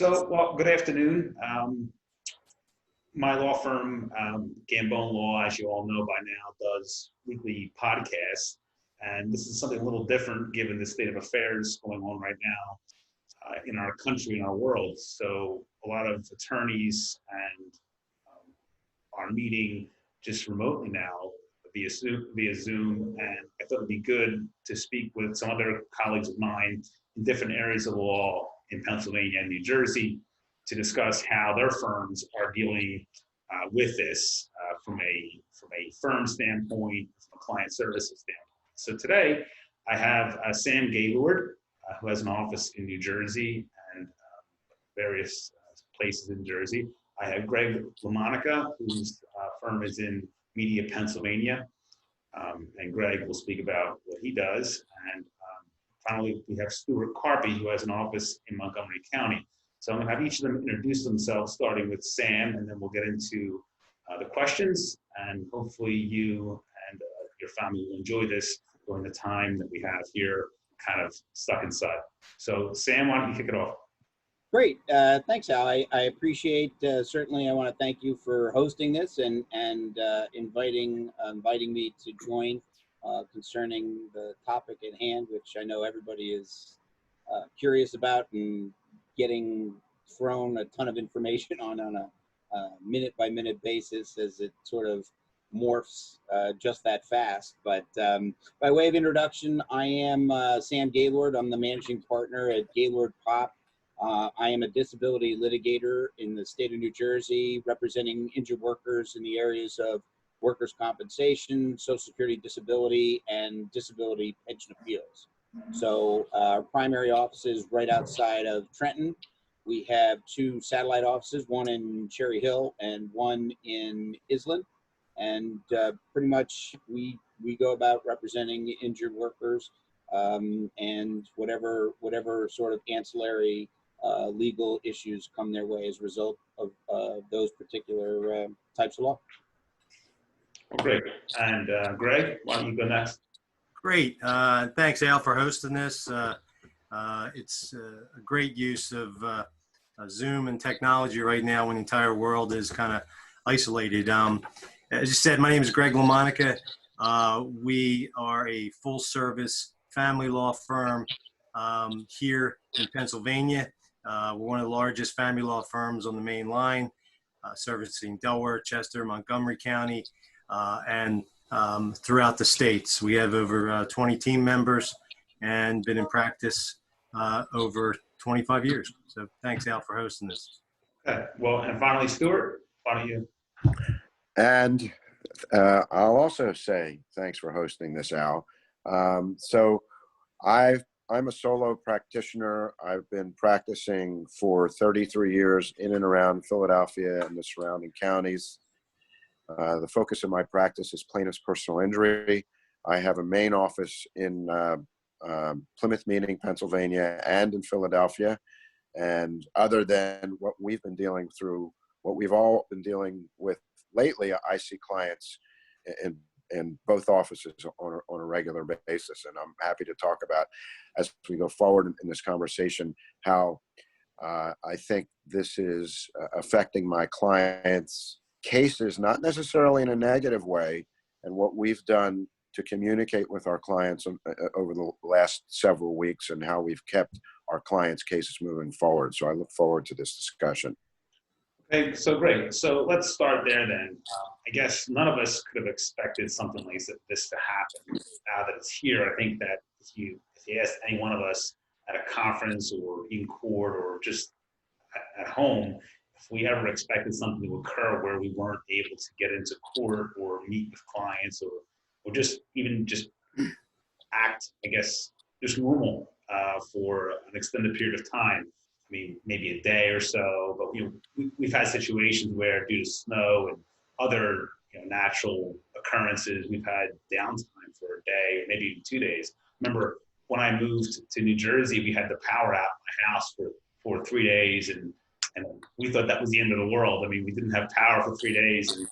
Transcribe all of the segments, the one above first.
Well, good afternoon. My law firm, Gambone Law, as you all know by now, does weekly podcasts. And this is something a little different given the state of affairs going on right now in our country and our world. So a lot of attorneys and are meeting just remotely now via Zoom. And I thought it'd be good to speak with some other colleagues of mine in different areas of the law in Pennsylvania and New Jersey to discuss how their firms are dealing with this from a firm standpoint, from a client services standpoint. So today I have Sam Gaylord, who has an office in New Jersey and various places in Jersey. I have Greg LaMonaca, whose firm is in Media, Pennsylvania. And Greg will speak about what he does. And finally, we have Stuart Carpey, who has an office in Montgomery County. So I'm going to have each of them introduce themselves, starting with Sam, and then we'll get into the questions. And hopefully you and your family will enjoy this during the time that we have here kind of stuck inside. So Sam, why don't you kick it off? Great. Thanks, Al. I appreciate, certainly I want to thank you for hosting this and inviting me to join concerning the topic at hand, which I know everybody is curious about and getting thrown a ton of information on a minute-by-minute basis as it sort of morphs just that fast. But by way of introduction, I am Sam Gaylord. I'm the managing partner at Gaylord Popp. I am a disability litigator in the state of New Jersey, representing injured workers in the areas of workers' compensation, Social Security disability, and disability pension appeals. So our primary office is right outside of Trenton. We have two satellite offices, one in Cherry Hill and one in Island. And pretty much we go about representing injured workers and whatever sort of ancillary legal issues come their way as a result of those particular types of law. Oh, great. And Greg, why don't you go next? Great. Thanks, Al, for hosting this. It's a great use of Zoom and technology right now when the entire world is kind of isolated. As you said, my name is Greg LaMonaca. We are a full-service family law firm here in Pennsylvania. We're one of the largest family law firms on the main line, servicing Delaware, Chester, Montgomery County, and throughout the states. We have over 20 team members and been in practice over 25 years. So thanks, Al, for hosting this. Okay. Well, and finally, Stuart, why don't you? And I'll also say thanks for hosting this, Al. So I'm a solo practitioner. I've been practicing for 33 years in and around Philadelphia and the surrounding counties. The focus of my practice is plaintiff's personal injury. I have a main office in Plymouth Meeting, Pennsylvania, and in Philadelphia. And other than what we've all been dealing with lately, I see clients in both offices on a regular basis. And I'm happy to talk about, as we go forward in this conversation, how I think this is affecting my clients' cases, not necessarily in a negative way, and what we've done to communicate with our clients over the last several weeks and how we've kept our clients' cases moving forward. So I look forward to this discussion. Okay, so great. So let's start there then. I guess none of us could have expected something like this to happen. Now that it's here, I think that if you ask any one of us at a conference or in court or just at home, if we ever expected something to occur where we weren't able to get into court or meet with clients or just act, I guess, just normal for an extended period of time. I mean, maybe a day or so, but we've had situations where due to snow and other natural occurrences, we've had downtime for a day or maybe even 2 days. Remember when I moved to New Jersey, we had the power out in my house for 3 days, and we thought that was the end of the world. I mean, we didn't have power for 3 days, and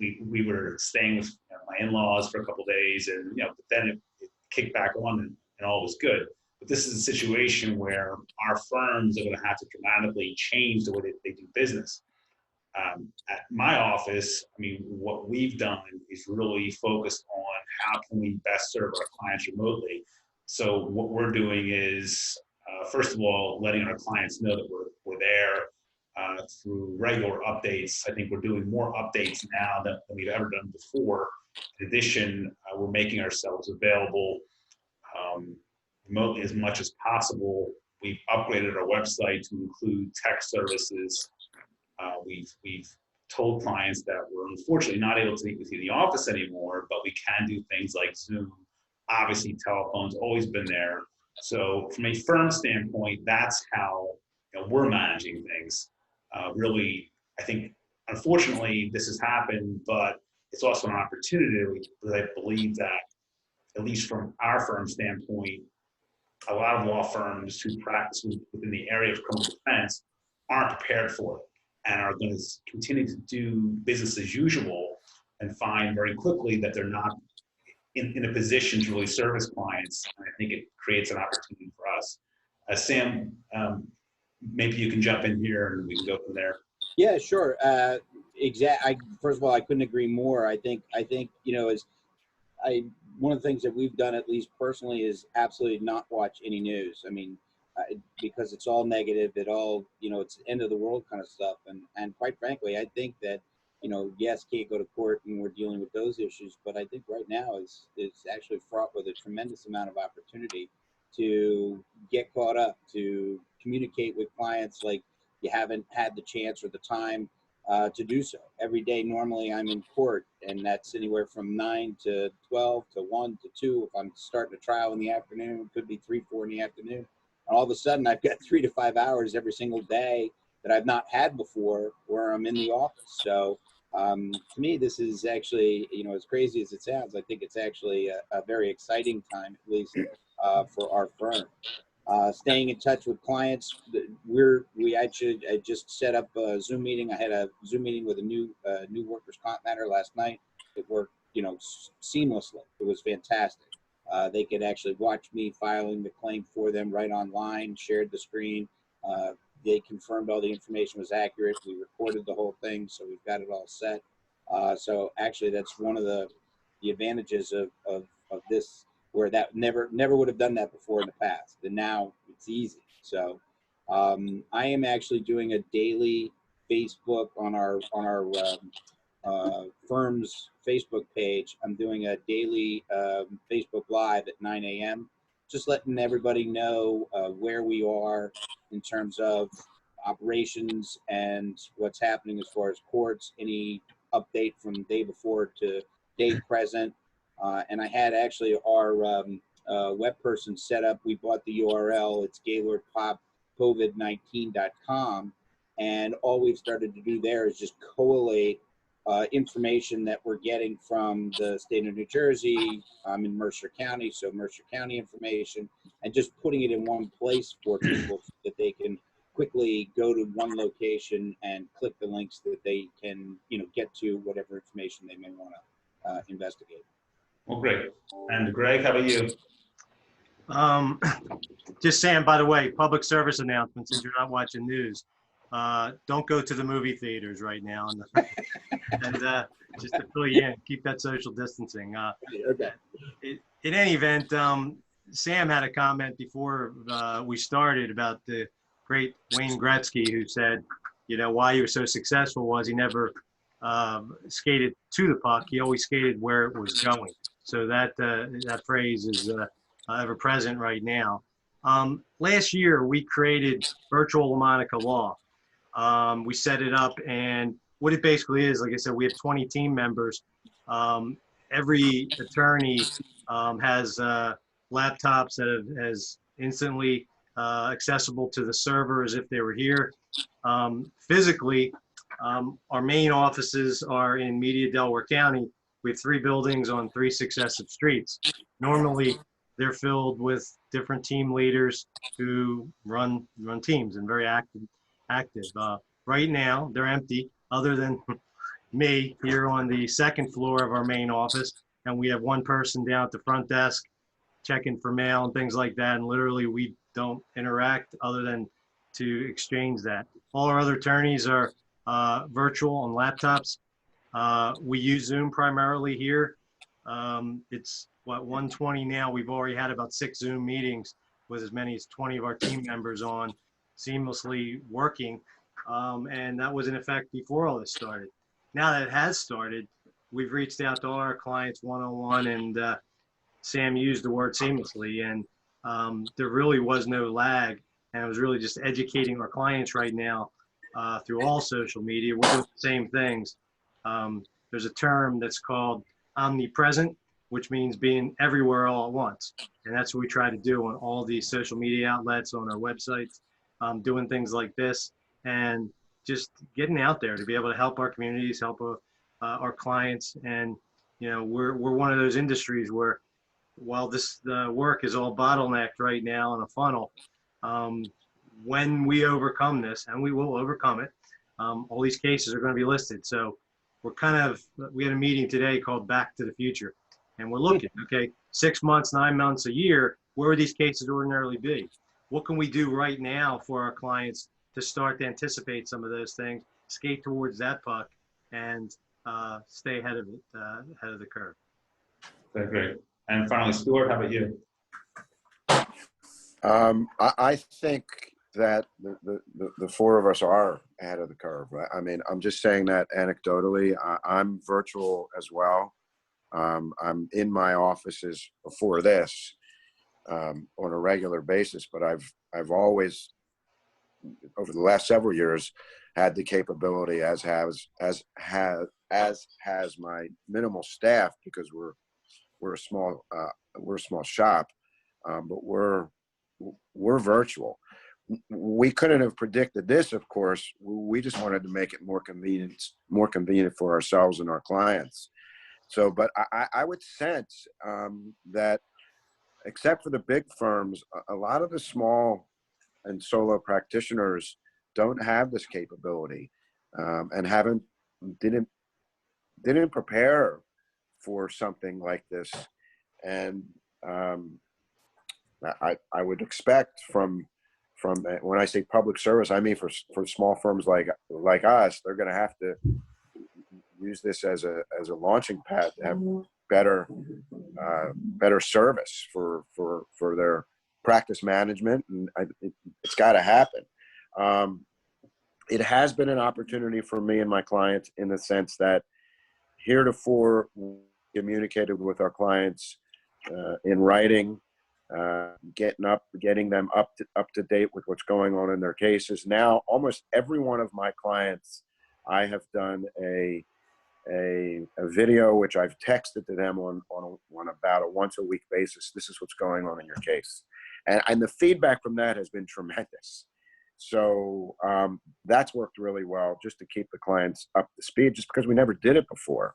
we were staying with my in-laws for a couple of days, and but then it kicked back on and all was good. but this is a situation where our firms are going to have to dramatically change the way that they do business. At my office, I mean, what we've done is really focused on how can we best serve our clients remotely. So what we're doing is, first of all, letting our clients know that we're there through regular updates. I think we're doing more updates now than we've ever done before. In addition, we're making ourselves available remotely as much as possible. We've upgraded our website to include text services. We've told clients that we're unfortunately not able to meet with you in the office anymore, but we can do things like Zoom. Obviously, telephone's always been there. So from a firm standpoint, that's how we're managing things. Really, I think, unfortunately, this has happened, but it's also an opportunity because I believe that, at least from our firm standpoint, a lot of law firms who practice within the area of criminal defense aren't prepared for it and are going to continue to do business as usual and find very quickly that they're not in a position to really service clients. And I think it creates an opportunity for us. Sam, maybe you can jump in here and we can go from there. Yeah, sure. First of all, I couldn't agree more. I think one of the things that we've done, at least personally, is absolutely not watch any news. I mean, because it's all negative. It's the end of the world kind of stuff. And quite frankly, I think that, yes, can't go to court and we're dealing with those issues, but I think right now is actually fraught with a tremendous amount of opportunity to get caught up, to communicate with clients like you haven't had the chance or the time to do so. Every day, normally I'm in court, and that's anywhere from 9 to 12 to 1 to 2. If I'm starting a trial in the afternoon, it could be 3, 4 in the afternoon. And all of a sudden, I've got 3 to 5 hours every single day that I've not had before where I'm in the office. So to me, this is actually, as crazy as it sounds, I think it's actually a very exciting time, at least for our firm. Staying in touch with clients. I just set up a Zoom meeting. I had a Zoom meeting with a new workers' comp matter last night. It worked, seamlessly. It was fantastic. They could actually watch me filing the claim for them right online, shared the screen. They confirmed all the information was accurate. We recorded the whole thing, so we've got it all set. So actually, that's one of the advantages of this, where that never would have done that before in the past, and now it's easy. So I am actually doing a daily Facebook on our firm's Facebook page. I'm doing a daily Facebook Live at 9 a.m. just letting everybody know where we are in terms of operations and what's happening as far as courts, any update from day before to day present. And I had actually our web person set up. We bought the URL. It's Gaylord Popp COVID-19.com. And all we've started to do there is just collate information that we're getting from the state of New Jersey. I'm in Mercer County, so Mercer County information, and just putting it in one place for people so that they can quickly go to one location and click the links that they can, get to whatever information they may want to investigate. Well, great. And Greg, how about you? Just Sam, by the way, public service announcement, since you're not watching news, don't go to the movie theaters right now. And just to fill you in, keep that social distancing. Okay. In any event, Sam had a comment before we started about the great Wayne Gretzky, who said, why he was so successful was he never skated to the puck. He always skated where it was going. So that phrase is ever present right now. Last year, we created Virtual LaMonaca Law. We set it up, and what it basically is, like I said, we have 20 team members. Every attorney has laptops that is instantly accessible to the server as if they were here. Physically, our main offices are in Media, Delaware County. We have 3 buildings on 3 successive streets. Normally, they're filled with different team leaders who run teams and very active. Right now, they're empty, other than me here on the 2nd floor of our main office, and we have one person down at the front desk checking for mail and things like that. And literally we don't interact other than to exchange that. All our other attorneys are virtual on laptops. We use Zoom primarily here. It's what, 1:20 now. We've already had about 6 Zoom meetings with as many as 20 of our team members on, seamlessly working. And that was in effect before all this started. Now that it has started, we've reached out to all our clients one-on-one, and Sam used the word seamlessly, and there really was no lag, and it was really just educating our clients right now through all social media. We're doing the same things. There's a term that's called omnipresent, which means being everywhere all at once. And that's what we try to do on all these social media outlets, on our websites, doing things like this, and just getting out there to be able to help our communities, help our clients. And, you know, we're one of those industries where, while this work is all bottlenecked right now in a funnel, when we overcome this, and we will overcome it, all these cases are going to be listed. So we had a meeting today called Back to the Future, and we're looking, okay, 6 months, 9 months, a year, where would these cases ordinarily be? What can we do right now for our clients to start to anticipate some of those things, skate towards that puck, and stay ahead of it, ahead of the curve? That's great. And finally, Stuart, how about you? I think that the 4 of us are ahead of the curve. I mean, I'm just saying that anecdotally. I'm virtual as well. I'm in my offices before this on a regular basis, but I've always, over the last several years, had the capability, as has my minimal staff, because we're a small shop, but we're virtual. We couldn't have predicted this, of course. We just wanted to make it more convenient for ourselves and our clients. So, but I would sense that, except for the big firms, a lot of the small and solo practitioners don't have this capability, and didn't prepare for something like this. And I would expect from when I say public service, I mean for small firms like us, they're going to have to use this as a launching pad to have better service for their practice management, and it's got to happen. It has been an opportunity for me and my clients, in the sense that heretofore communicated with our clients in writing, getting them up to date with what's going on in their cases. Now, almost every one of my clients, I have done a video which I've texted to them on about a once a week basis. This is what's going on in your case, and the feedback from that has been tremendous. So that's worked really well, just to keep the clients up to speed, just because we never did it before.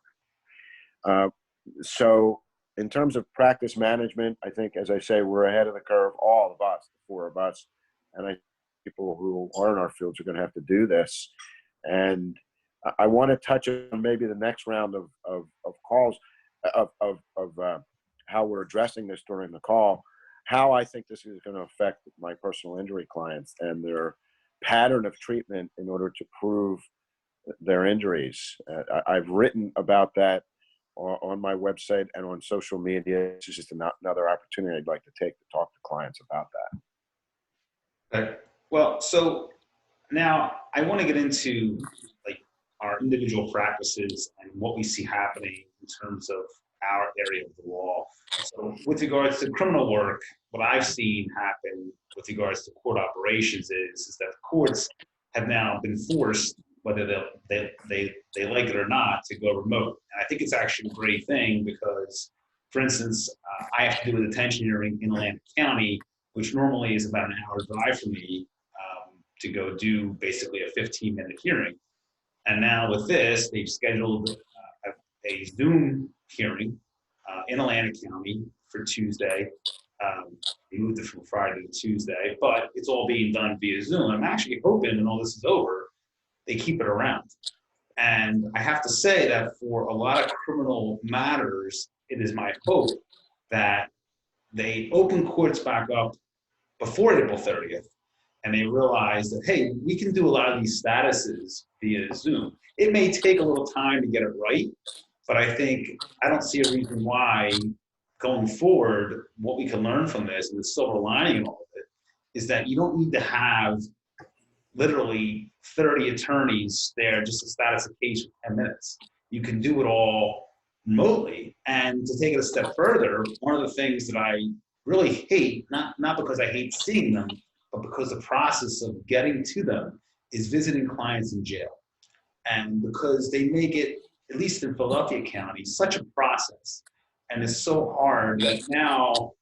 So in terms of practice management, I think, as I say, we're ahead of the curve, all of us, the 4 of us, and I think people who are in our fields are going to have to do this. And I want to touch on maybe the next round of calls of how we're addressing this during the call, how I think this is going to affect my personal injury clients and their pattern of treatment in order to prove their injuries. I've written about that on my website and on social media. It's just another opportunity I'd like to take to talk to clients about that. Okay. Well, so now I want to get into our individual practices and what we see happening in terms of our area of the law. So with regards to criminal work, what I've seen happen with regards to court operations is that the courts have now been forced, whether they like it or not, to go remote. And I think it's actually a great thing because, for instance, I have to do a detention hearing in Atlantic County, which normally is about an hour drive for me to go do basically a 15-minute hearing. And now with this, they've scheduled a Zoom hearing in Atlantic County for Tuesday. They moved it from Friday to Tuesday, but it's all being done via Zoom. I'm actually hoping when all this is over, they keep it around. And I have to say that for a lot of criminal matters, it is my hope that they opened courts back up before April 30th, and they realized that, hey, we can do a lot of these statuses via Zoom. It may take a little time to get it right, but I don't see a reason why going forward, what we can learn from this, and the silver lining in all of it, is that you don't need to have literally 30 attorneys there just to status a case for 10 minutes. You can do it all remotely. And to take it a step further, one of the things that I really hate, not because I hate seeing them, but because the process of getting to them is visiting clients in jail. And because they make it, at least in Philadelphia County, such a process. And it's so hard that now,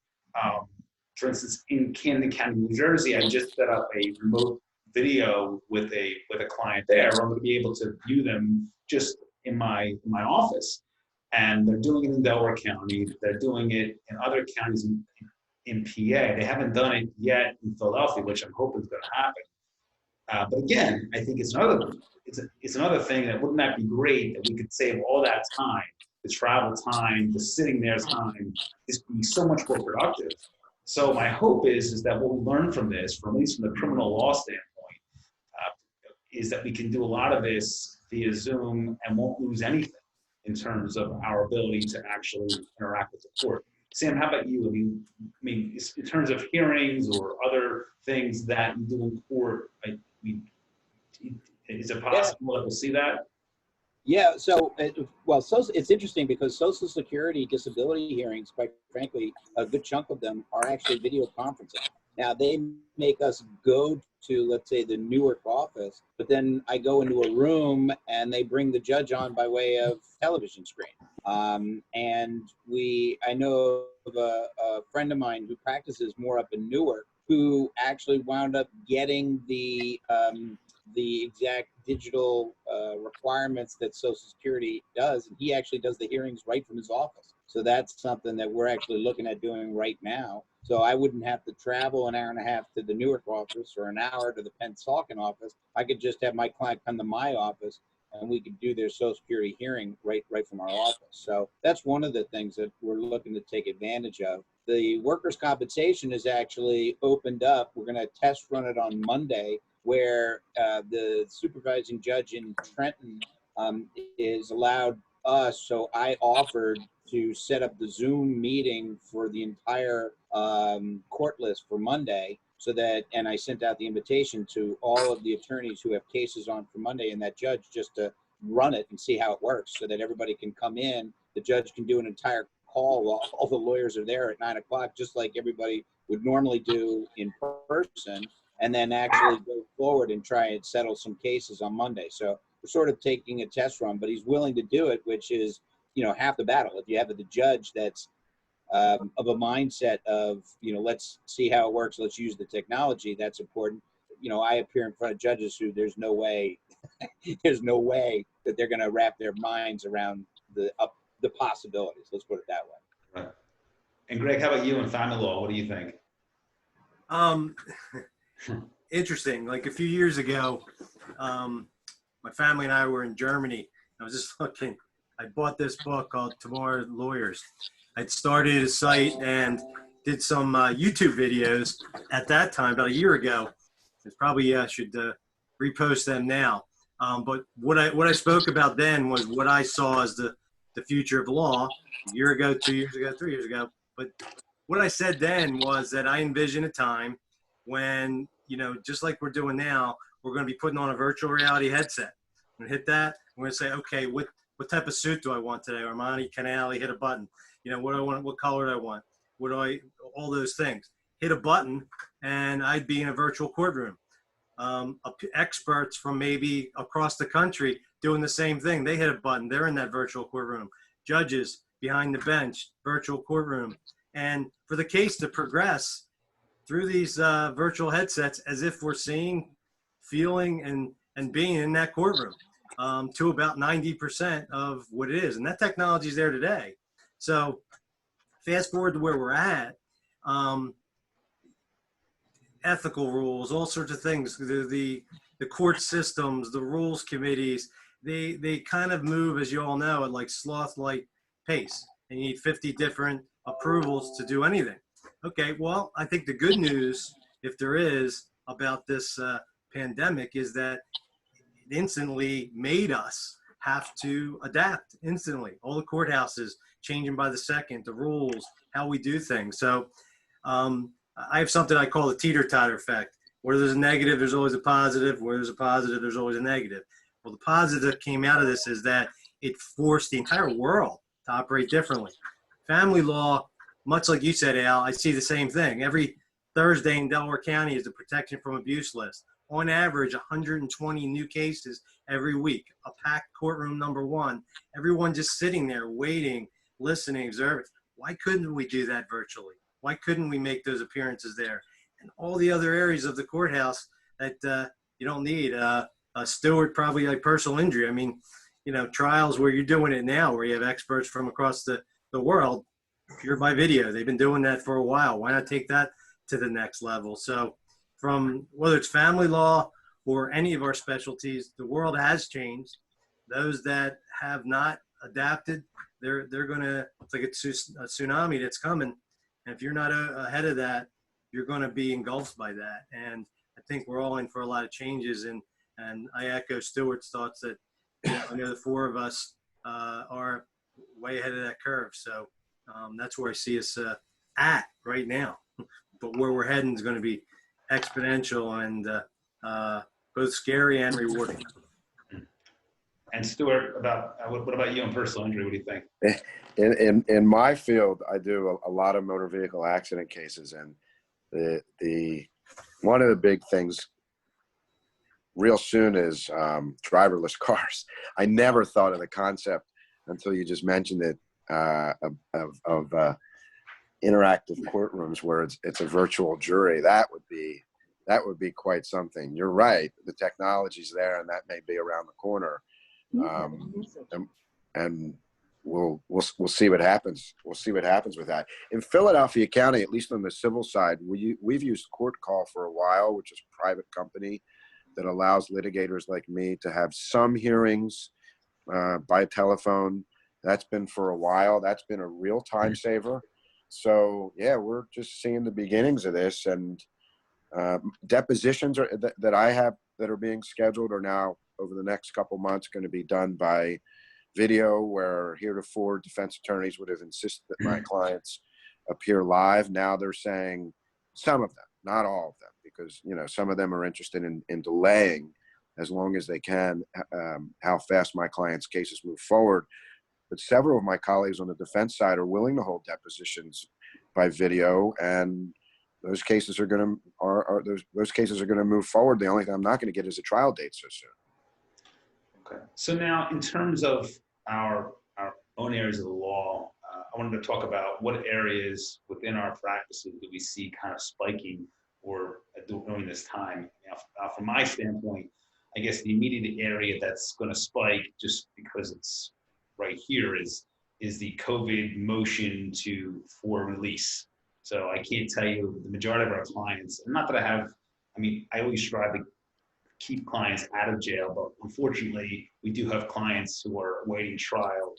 for instance, in Camden County, New Jersey, I just set up a remote video with a client there. Where I'm going to be able to view them just in my office. And they're doing it in Delaware County. They're doing it in other counties in PA. They haven't done it yet in Philadelphia, which I'm hoping is going to happen. But again, I think it's another thing that wouldn't that be great that we could save all that time, the travel time, the sitting there time, is be so much more productive. So my hope is that what we learn from this, from at least from the criminal law standpoint, is that we can do a lot of this via Zoom and won't lose anything in terms of our ability to actually interact with the court. Sam, how about you? I mean, in terms of hearings or other things that you do in court, is it possible that we'll see that? Yeah, so, it's interesting because Social Security disability hearings, quite frankly, a good chunk of them are actually video conferencing. Now, they make us go to, let's say, the Newark office, but then I go into a room and they bring the judge on by way of television screen. And I know of a friend of mine who practices more up in Newark who actually wound up getting the exact digital requirements that Social Security does, and he actually does the hearings right from his office. So that's something that we're actually looking at doing right now. So I wouldn't have to travel an hour and a half to the Newark office or an hour to the Pennsauken office. I could just have my client come to my office and we could do their Social Security hearing right from our office. So that's one of the things that we're looking to take advantage of. The workers' compensation is actually opened up. We're going to test run it on Monday, where the supervising judge in Trenton is allowed us. So I offered to set up the Zoom meeting for the entire court list for Monday, so that, and I sent out the invitation to all of the attorneys who have cases on for Monday and that judge, just to run it and see how it works, so that everybody can come in. The judge can do an entire call while all the lawyers are there at 9 o'clock, just like everybody would normally do in person, and then actually go forward and try and settle some cases on Monday. So we're sort of taking a test run, but he's willing to do it, which is, half the battle. If you have the judge that's of a mindset of, let's see how it works, let's use the technology, that's important. I appear in front of judges who there's no way that they're going to wrap their minds around the possibilities. Let's put it that way. Right. And Greg, how about you in family law? What do you think? Interesting. Like a few years ago, my family and I were in Germany. I was just looking. I bought this book called Tomorrow's Lawyers. I'd started a site and did some YouTube videos at that time, about a year ago. It's probably should repost them now. But what I spoke about then was what I saw as the future of law a year ago, 2 years ago, 3 years ago. But what I said then was that I envision a time when, just like we're doing now, we're going to be putting on a virtual reality headset. I'm going to hit that. We're going to say, okay, what type of suit do I want today? Armani, Canali, hit a button. What do I want? What color do I want? All those things. Hit a button, and I'd be in a virtual courtroom. Experts from maybe across the country doing the same thing. They hit a button. They're in that virtual courtroom. Judges behind the bench, virtual courtroom. And for the case to progress through these virtual headsets as if we're seeing, feeling, and being in that courtroom to about 90% of what it is. And that technology is there today. So fast forward to where we're at, ethical rules, all sorts of things, the court systems, the rules committees, they kind of move, as you all know, at like sloth-like pace. And you need 50 different approvals to do anything. Okay, well, I think the good news, if there is, about this pandemic is that it instantly made us have to adapt instantly. All the courthouses changing by the second, the rules, how we do things. So I have something I call the teeter-totter effect. Where there's a negative, there's always a positive. Where there's a positive, there's always a negative. Well, the positive that came out of this is that it forced the entire world to operate differently. Family law, much like you said, Al, I see the same thing. Every Thursday in Delaware County is the protection from abuse list. On average, 120 new cases every week. A packed courtroom, number one. Everyone just sitting there waiting, listening, observing. Why couldn't we do that virtually? Why couldn't we make those appearances there? And all the other areas of the courthouse that you don't need. Stuart, probably like personal injury. I mean, you know, trials where you're doing it now, where you have experts from across the world, you're by video. They've been doing that for a while. Why not take that to the next level? So from whether it's family law or any of our specialties, the world has changed. Those that have not adapted, they're going to, it's like a tsunami that's coming. And if you're not ahead of that, you're going to be engulfed by that. And I think we're all in for a lot of changes. And I echo Stuart's thoughts that, you know, I know the four of us are way ahead of that curve. So that's where I see us at right now. But where we're heading is going to be exponential and both scary and rewarding. And Stuart, what about you on personal injury? What do you think? In my field, I do a lot of motor vehicle accident cases, and the one of the big things real soon is driverless cars. I never thought of the concept until you just mentioned it of interactive courtrooms where it's a virtual jury. That would be quite something. You're right. The technology's there, and that may be around the corner. And we'll see what happens. We'll see what happens with that. In Philadelphia County, at least on the civil side, we've used Court Call for a while, which is a private company that allows litigators like me to have some hearings by telephone. That's been for a while. That's been a real time saver. So yeah, we're just seeing the beginnings of this, and depositions that I have that are being scheduled are now over the next couple months going to be done by video, where heretofore defense attorneys would have insisted that my clients appear live. Now they're saying some of them, not all of them, because, you know, some of them are interested in delaying as long as they can how fast my clients' cases move forward. But several of my colleagues on the defense side are willing to hold depositions by video, and those cases are going to those cases are going to move forward. The only thing I'm not going to get is a trial date so soon. Okay. So now, in terms of our own areas of the law, I wanted to talk about what areas within our practices do we see kind of spiking or during this time. Now, from my standpoint, I guess the immediate area that's going to spike, just because it's right here, is the COVID motion for release. So I can't tell you the majority of our clients, and not that I always strive to keep clients out of jail, but unfortunately, we do have clients who are awaiting trial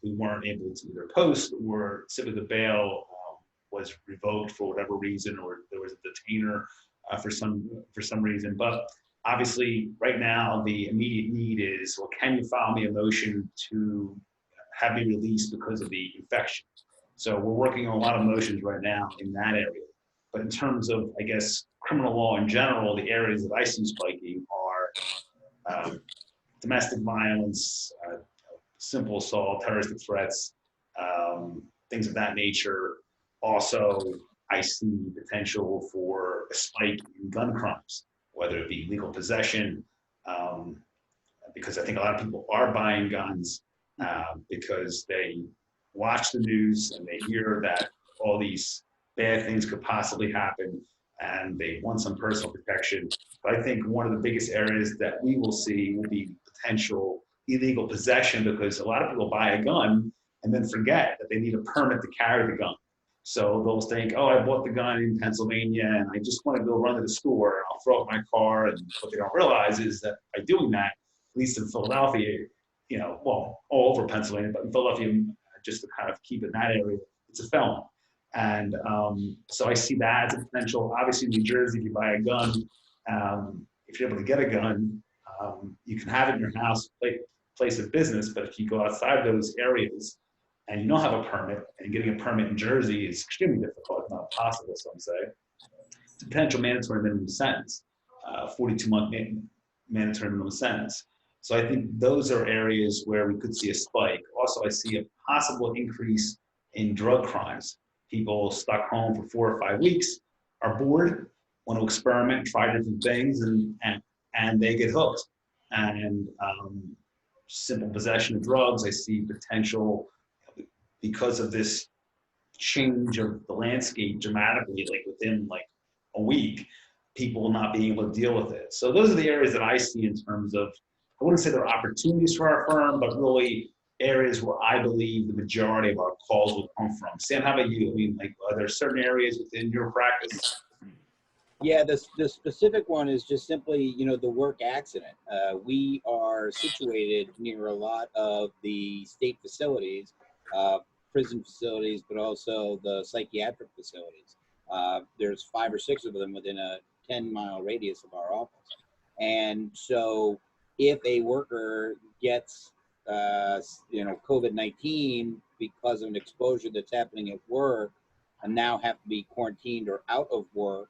who weren't able to either post or simply the bail was revoked for whatever reason, or there was a detainer for some reason. But obviously, right now, the immediate need is, well, can you file me a motion to have me released because of the infection? So we're working on a lot of motions right now in that area. But in terms of, I guess, criminal law in general, the areas that I see spiking are domestic violence, simple assault, terroristic threats, things of that nature. Also, I see potential for a spike in gun crimes, whether it be legal possession, because I think a lot of people are buying guns because they watch the news and they hear that all these bad things could possibly happen, and they want some personal protection. But I think one of the biggest areas that we will see will be potential illegal possession, because a lot of people buy a gun and then forget that they need a permit to carry the gun. So they'll think, oh, I bought the gun in Pennsylvania and I just want to go run to the store and I'll throw up my car. And what they don't realize is that by doing that, at least in Philadelphia, you know, well, all over Pennsylvania, but in Philadelphia, just to kind of keep in that area, it's a felony. And so I see that as a potential. Obviously, in New Jersey, if you buy a gun, if you're able to get a gun, you can have it in your house, place of business. But if you go outside those areas and you don't have a permit, and getting a permit in Jersey is extremely difficult, not possible, some say, it's a potential mandatory minimum sentence, 42-month mandatory minimum sentence. So I think those are areas where we could see a spike. Also, I see a possible increase in drug crimes. People stuck home for 4 or 5 weeks are bored, want to experiment, try different things, and they get hooked. And simple possession of drugs, I see potential because of this change of the landscape dramatically, like within like a week, people not being able to deal with it. So those are the areas that I see in terms of, I wouldn't say they're opportunities for our firm, but really areas where I believe the majority of our calls will come from. Sam, how about you? I mean, like, are there certain areas within your practice? Yeah, the specific one is just simply, the work accident. We are situated near a lot of the state facilities, prison facilities, but also the psychiatric facilities. There's 5 or 6 of them within a 10-mile radius of our office. And so if a worker gets, COVID-19 because of an exposure that's happening at work and now have to be quarantined or out of work,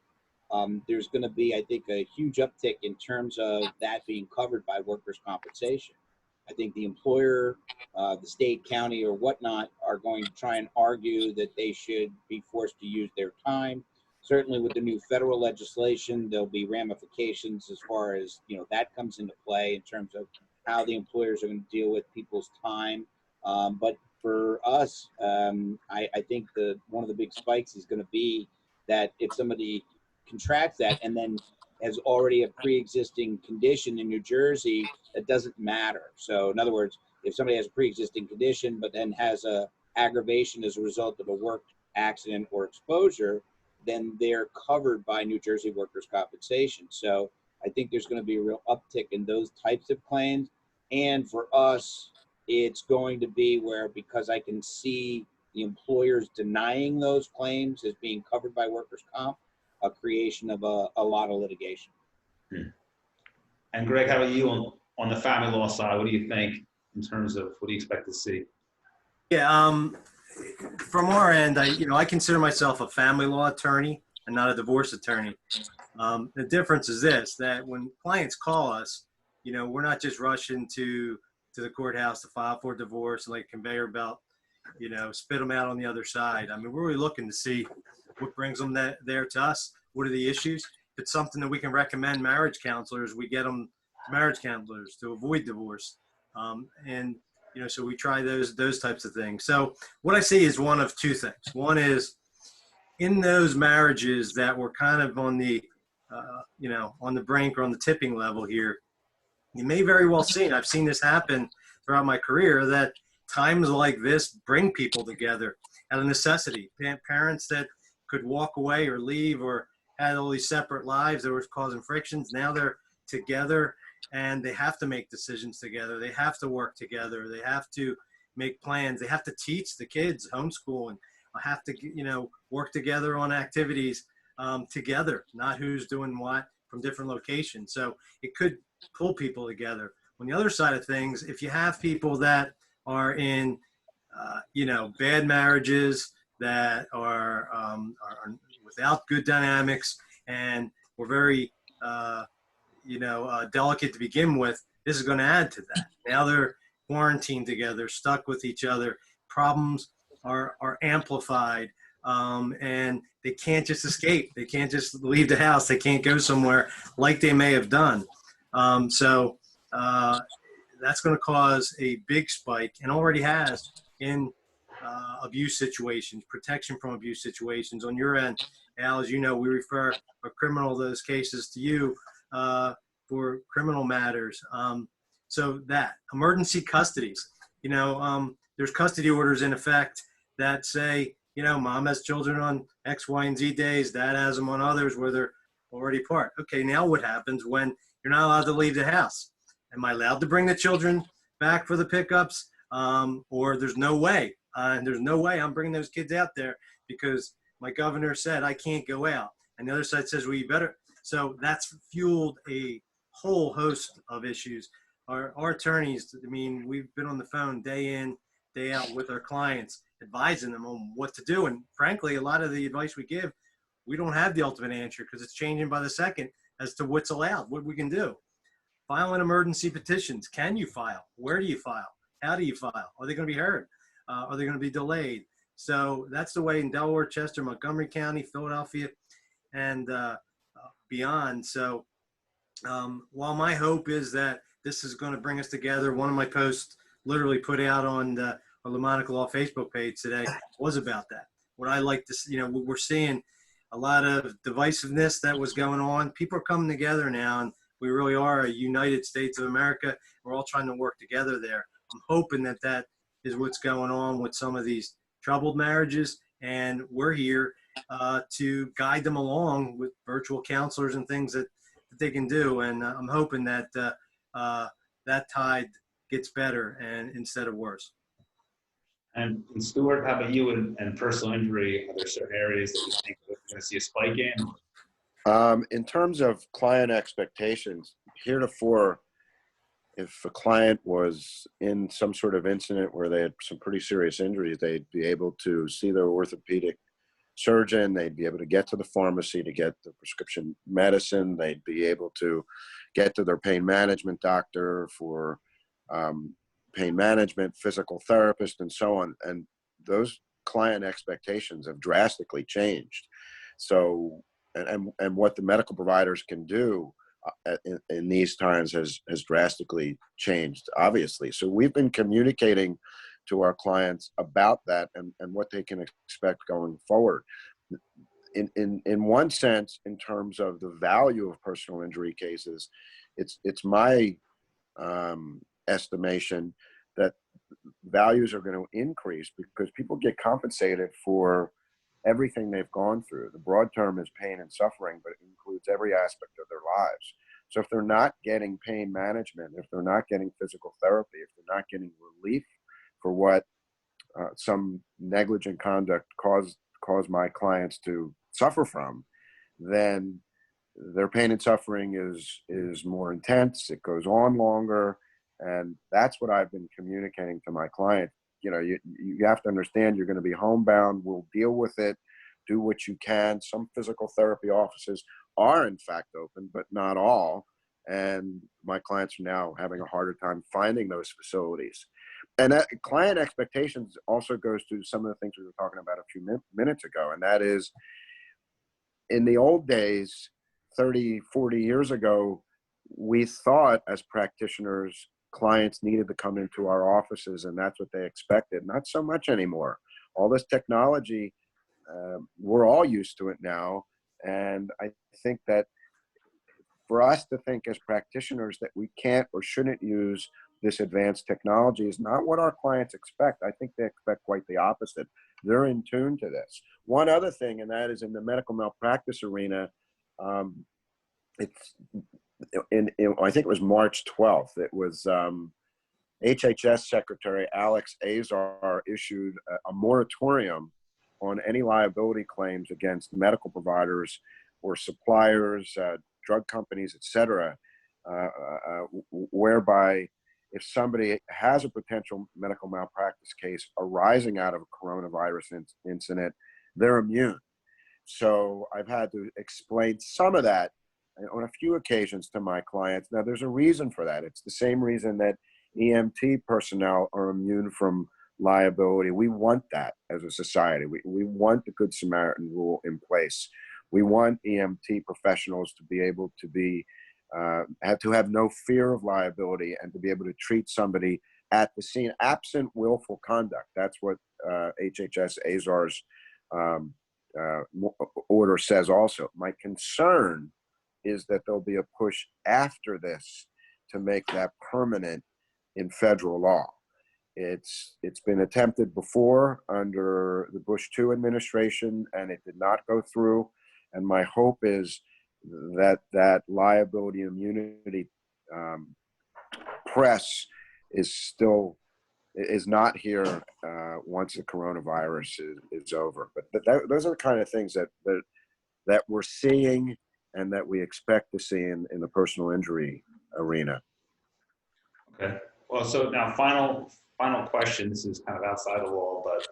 there's going to be, I think, a huge uptick in terms of that being covered by workers' compensation. I think the employer, the state, county, or whatnot are going to try and argue that they should be forced to use their time. Certainly with the new federal legislation, there'll be ramifications as far as, that comes into play in terms of how the employers are going to deal with people's time. But for us, I think one of the big spikes is going to be that if somebody contracts that and then has already a pre-existing condition in New Jersey, that doesn't matter. So in other words, if somebody has a pre-existing condition but then has a aggravation as a result of a work accident or exposure, then they're covered by New Jersey workers' compensation. So I think there's going to be a real uptick in those types of claims. And for us, it's going to be where, because I can see the employers denying those claims as being covered by workers' comp, a creation of a lot of litigation. And Greg, how about you on the family law side? What do you think in terms of what do you expect to see? Yeah, from our end, I consider myself a family law attorney and not a divorce attorney. The difference is this, that when clients call us, we're not just rushing to the courthouse to file for divorce, like conveyor belt, spit them out on the other side. I mean, we're really looking to see what brings them there to us. What are the issues? If it's something that we can recommend marriage counselors, we get them to marriage counselors to avoid divorce. And so we try those types of things. So what I see is one of 2 things. One is in those marriages that were kind of on the, on the brink or on the tipping level here, you may very well see, and I've seen this happen throughout my career, that times like this bring people together out of necessity. Parents that could walk away or leave or had all these separate lives that were causing frictions, now they're together and they have to make decisions together. They have to work together. They have to make plans. They have to teach the kids, homeschool, and have to, work together on activities together, not who's doing what from different locations. So it could pull people together. On the other side of things, if you have people that are in, bad marriages that are without good dynamics and were very, delicate to begin with, this is going to add to that. Now they're quarantined together, stuck with each other. Problems are amplified, and they can't just escape. They can't just leave the house. They can't go somewhere like they may have done. So that's going to cause a big spike, and already has, in abuse situations, protection from abuse situations. On your end, Al, as you know, we refer a criminal those cases to you for criminal matters. So that emergency custodies, there's custody orders in effect that say, mom has children on X, Y, and Z days, dad has them on others where they're already apart. Okay, now what happens when you're not allowed to leave the house? Am I allowed to bring the children back for the pickups? Or there's no way. And there's no way I'm bringing those kids out there because my governor said I can't go out. And the other side says, well, you better. So that's fueled a whole host of issues. Our attorneys, I mean, we've been on the phone day in, day out with our clients, advising them on what to do. And frankly, a lot of the advice we give, we don't have the ultimate answer because it's changing by the second as to what's allowed, what we can do. Filing emergency petitions. Can you file? Where do you file? How do you file? Are they going to be heard? Are they going to be delayed? So that's the way in Delaware, Chester, Montgomery County, Philadelphia, and beyond. So while my hope is that this is going to bring us together, one of my posts literally put out on our LaMonaca Law Facebook page today was about that. What I like to see, we're seeing a lot of divisiveness that was going on. People are coming together now, and we really are a United States of America. We're all trying to work together there. I'm hoping that that is what's going on with some of these troubled marriages, and we're here to guide them along with virtual counselors and things that they can do. And I'm hoping that that tide gets better and instead of worse. And Stuart, how about you and personal injury? Are there certain areas that you think we're going to see a spike in? In terms of client expectations, heretofore, if a client was in some sort of incident where they had some pretty serious injuries, they'd be able to see their orthopedic surgeon, they'd be able to get to the pharmacy to get the prescription medicine, they'd be able to get to their pain management doctor for pain management, physical therapist, and so on. And those client expectations have drastically changed. So, and what the medical providers can do in these times has drastically changed, obviously. So we've been communicating to our clients about that and what they can expect going forward. In one sense, in terms of the value of personal injury cases, it's my estimation that values are going to increase because people get compensated for everything they've gone through. The broad term is pain and suffering, but it includes every aspect of their lives. So if they're not getting pain management, if they're not getting physical therapy, if they're not getting relief for what some negligent conduct caused my clients to suffer from, then their pain and suffering is more intense. It goes on longer. And that's what I've been communicating to my client. You have to understand you're going to be homebound. We'll deal with it. Do what you can. Some physical therapy offices are in fact open, but not all. And my clients are now having a harder time finding those facilities. And that client expectations also goes to some of the things we were talking about a few minutes ago. And that is, in the old days, 30, 40 years ago, we thought as practitioners, clients needed to come into our offices and that's what they expected. Not so much anymore. All this technology, we're all used to it now. And I think that for us to think as practitioners that we can't or shouldn't use this advanced technology is not what our clients expect. I think they expect quite the opposite. They're in tune to this. One other thing, and that is in the medical malpractice arena, I think it was March 12th. It was HHS Secretary Alex Azar issued a moratorium on any liability claims against medical providers or suppliers, drug companies, et cetera, whereby if somebody has a potential medical malpractice case arising out of a coronavirus incident, they're immune. So I've had to explain some of that on a few occasions to my clients. Now, there's a reason for that. It's the same reason that EMT personnel are immune from liability. We want that as a society. We want the Good Samaritan rule in place. We want EMT professionals to be able to be, have no fear of liability and to be able to treat somebody at the scene, absent willful conduct. That's what HHS Azar's order says also. My concern is that there'll be a push after this to make that permanent in federal law. It's been attempted before under the Bush II administration, and it did not go through. And my hope is that liability immunity press is still is not here once the coronavirus is over. But those are the kind of things that we're seeing and that we expect to see in the personal injury arena. Okay. Well, so now final question. This is kind of outside the law, but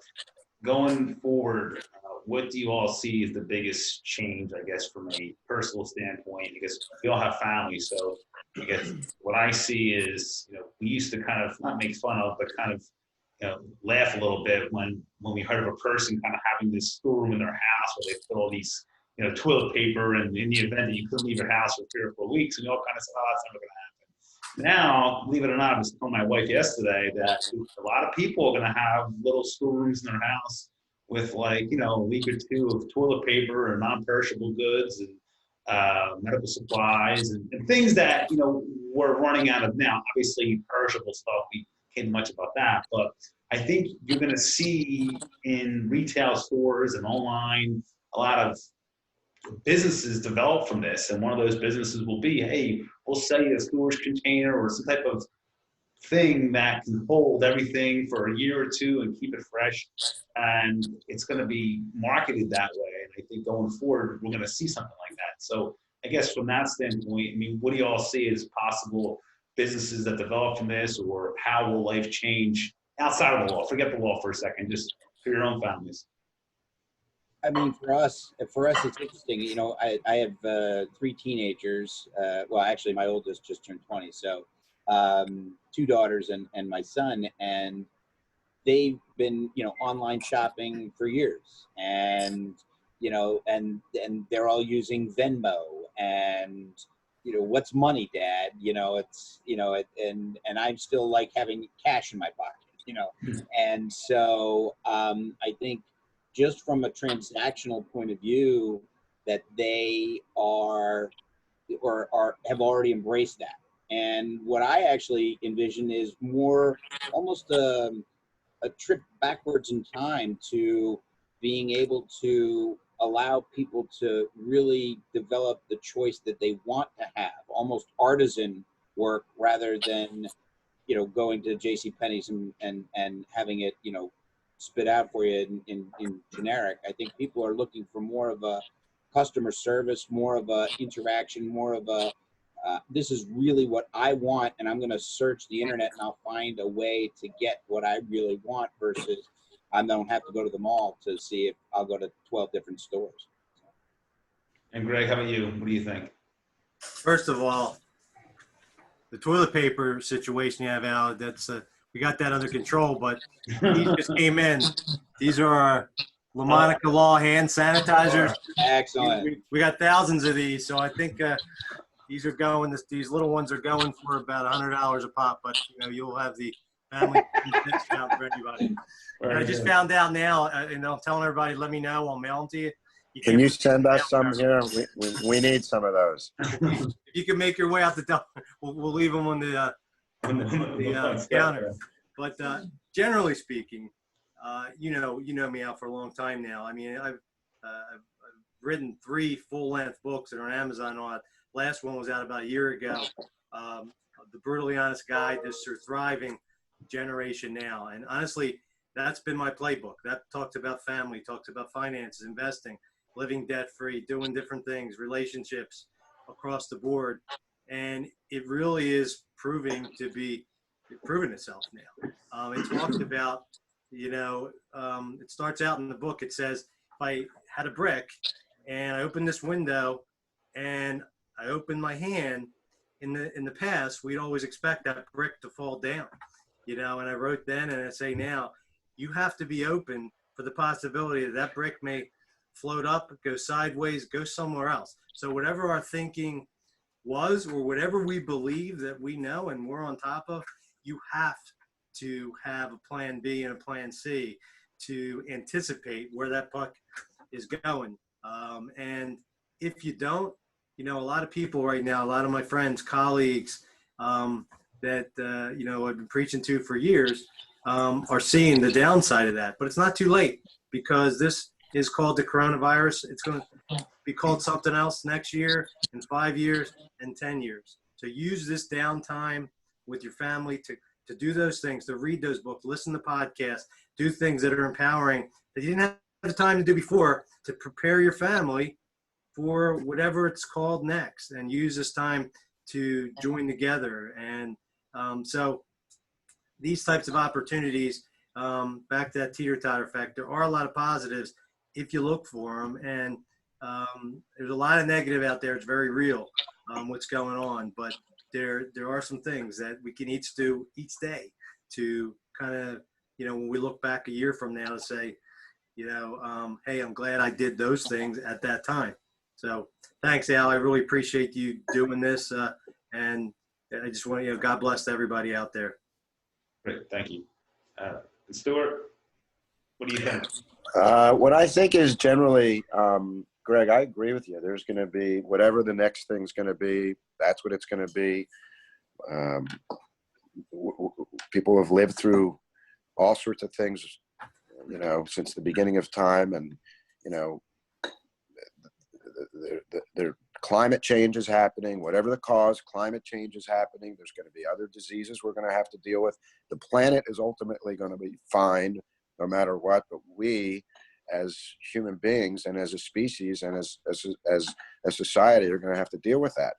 going forward, what do you all see as the biggest change, I guess, from a personal standpoint? Because we all have families, so I guess what I see is, we used to kind of not make fun of, but kind of, laugh a little bit when we heard of a person kind of having this storeroom in their house where they put all these, toilet paper, and in the event that you couldn't leave your house for 3 or 4 weeks, and you all kind of said, "Oh, that's never going to happen." Now, believe it or not, I was telling my wife yesterday that a lot of people are going to have little storerooms in their house with, like, a week or two of toilet paper and non-perishable goods and medical supplies and things that, we're running out of now. Obviously, perishable stuff, we can't do much about that. But I think you're going to see in retail stores and online a lot of businesses develop from this, and one of those businesses will be, hey, we'll sell you a storage container or some type of thing that can hold everything for a year or two and keep it fresh, and it's going to be marketed that way. And I think going forward, we're going to see something like that. So I guess from that standpoint, I mean, what do you all see as possible businesses that develop from this, or how will life change outside of the law? Forget the law for a second, just for your own families. I mean, for us, it's interesting. I have 3 teenagers. Well, actually, my oldest just turned 20. So 2 daughters and my son, and they've been, online shopping for years, and, and they're all using Venmo, and, what's money, Dad? It's, and I'm still like having cash in my pocket, and so I think, just from a transactional point of view, that they are or have already embraced that. And what I actually envision is more almost a trip backwards in time to being able to allow people to really develop the choice that they want to have, almost artisan work, rather than, going to JCPenney's and having it, spit out for you in generic. I think people are looking for more of a customer service, more of a interaction, more of a this is really what I want, and I'm going to search the internet and I'll find a way to get what I really want, versus I don't have to go to the mall to see if I'll go to 12 different stores. And Greg, how about you? What do you think? First of all, the toilet paper situation you have, Al, that's we got that under control, but these just came in. These are our LaMonaca Law hand sanitizers. Excellent. We got thousands of these, so I think these are going. These little ones are going for about $100 a pop, but you'll have the family discount for anybody. I just found out now, and I'm telling everybody, let me know. I'll mail them to you. Can you send us some here? We need some of those. If you can make your way out the door, we'll leave them on the counter. But generally speaking, you know me out for a long time now. I mean, I've written 3 full-length books that are on Amazon. Last one was out about a year ago. The Brutally Honest Guide to Thriving Generation Now. And honestly, that's been my playbook. That talks about family, talks about finances, investing, living debt-free, doing different things, relationships across the board. And it really is proven itself now. It talks about, it starts out in the book. It says, if I had a brick and I opened this window and I opened my hand, in the past, we'd always expect that brick to fall down, and I wrote then, and I say now, you have to be open for the possibility that that brick may float up, go sideways, go somewhere else. So whatever our thinking was, or whatever we believe that we know and we're on top of, you have to have a plan B and a plan C to anticipate where that puck is going. And if you don't, a lot of people right now, a lot of my friends, colleagues that, I've been preaching to for years are seeing the downside of that. But it's not too late, because this is called the coronavirus. It's going to be called something else next year, in 5 years, and 10 years. So use this downtime with your family to to do those things, to read those books, listen to podcasts, do things that are empowering that you didn't have the time to do before, to prepare your family for whatever it's called next, and use this time to join together. And so these types of opportunities, back to that teeter-totter effect, there are a lot of positives if you look for them. And there's a lot of negative out there. It's very real, what's going on. But there are some things that we can each do each day to kind of, when we look back a year from now to say, hey, I'm glad I did those things at that time. So thanks, Al. I really appreciate you doing this. And I just want God bless everybody out there. Great, thank you. Stuart, what do you think? What I think is generally, Greg, I agree with you. There's going to be whatever the next thing's going to be. That's what it's going to be. People have lived through all sorts of things, since the beginning of time, and the climate change is happening. Whatever the cause, climate change is happening. There's going to be other diseases we're going to have to deal with. The planet is ultimately going to be fine no matter what, but we as human beings and as a species and as a society are going to have to deal with that.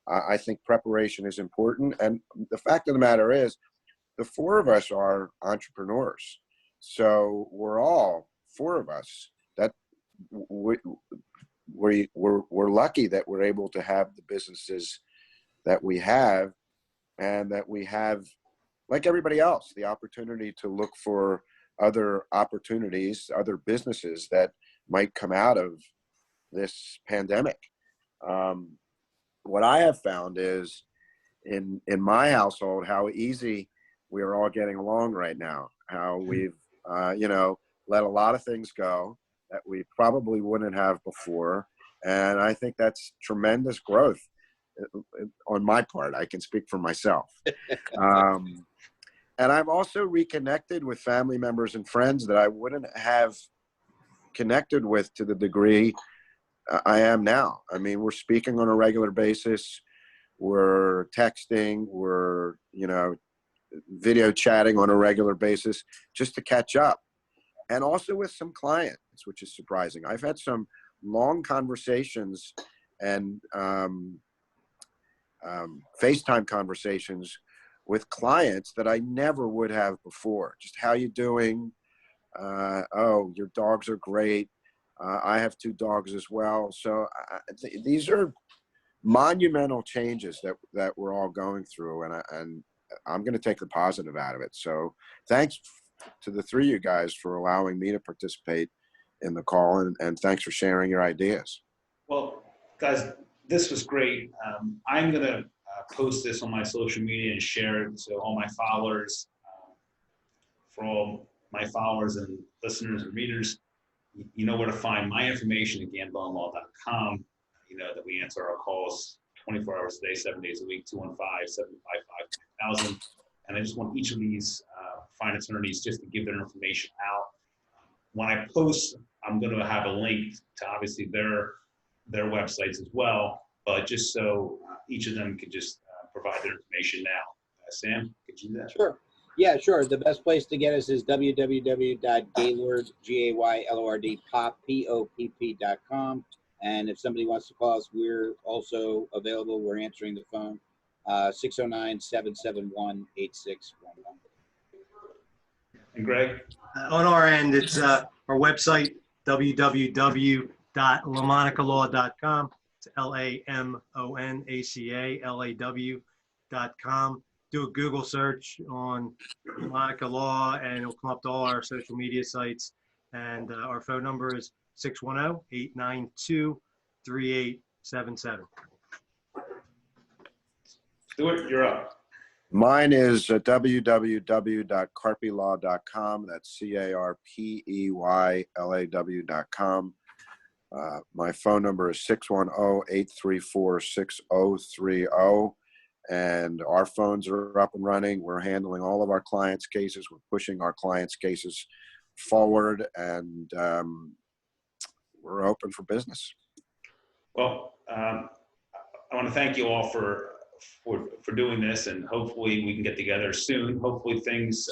I think preparation is important, and the fact of the matter is the four of us are entrepreneurs, so we're all four of us that we're lucky that we're able to have the businesses that we have, and that we have, like everybody else, the opportunity to look for other opportunities, other businesses that might come out of this pandemic. What I have found is in my household, how easy we are all getting along right now, how we've, let a lot of things go that we probably wouldn't have before. And I think that's tremendous growth on my part. I can speak for myself. And I've also reconnected with family members and friends that I wouldn't have connected with to the degree I am now. I mean, we're speaking on a regular basis. We're texting, we're, video chatting on a regular basis just to catch up. And also with some clients, which is surprising. I've had some long conversations and FaceTime conversations with clients that I never would have before. Just how you doing? Oh, your dogs are great. I have 2 dogs as well. So these are monumental changes that we're all going through, and I'm going to take the positive out of it. So thanks to the 3 of you guys for allowing me to participate in the call, and thanks for sharing your ideas. Well, guys, this was great. I'm going to post this on my social media and share it to all my followers. For all my followers and listeners and readers, you know where to find my information at GamboneLaw.com. You know that we answer our calls 24 hours a day, 7 days a week, 215-755-9000. And I just want each of these fine attorneys just to give their information out. When I post, I'm going to have a link to obviously their websites as well, but just so each of them could just provide their information now. Sam, could you do that? Sure. Yeah, sure. The best place to get us is www.gaylord.popp.com. And if somebody wants to call us, we're also available. We're answering the phone, 609-771-8611. And Greg? On our end, it's our website, www.LaMonacaLaw.com. It's LaMonaca.com. Do a Google search on LaMonaca Law, and it'll come up to all our social media sites. And our phone number is 610-892-3877. Stuart, you're up. Mine is www.carpeylaw.com. That's CARPEYLAW.com. My phone number is 610-834-6030. And our phones are up and running. We're handling all of our clients' cases. We're pushing our clients' cases forward, and we're open for business. Well, I want to thank you all for for doing this, and hopefully we can get together soon. Hopefully things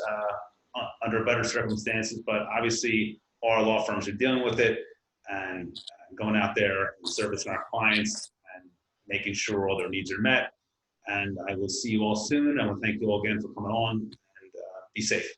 under better circumstances, but obviously our law firms are dealing with it and going out there and servicing our clients and making sure all their needs are met. And I will see you all soon. I want to thank you all again for coming on, and be safe.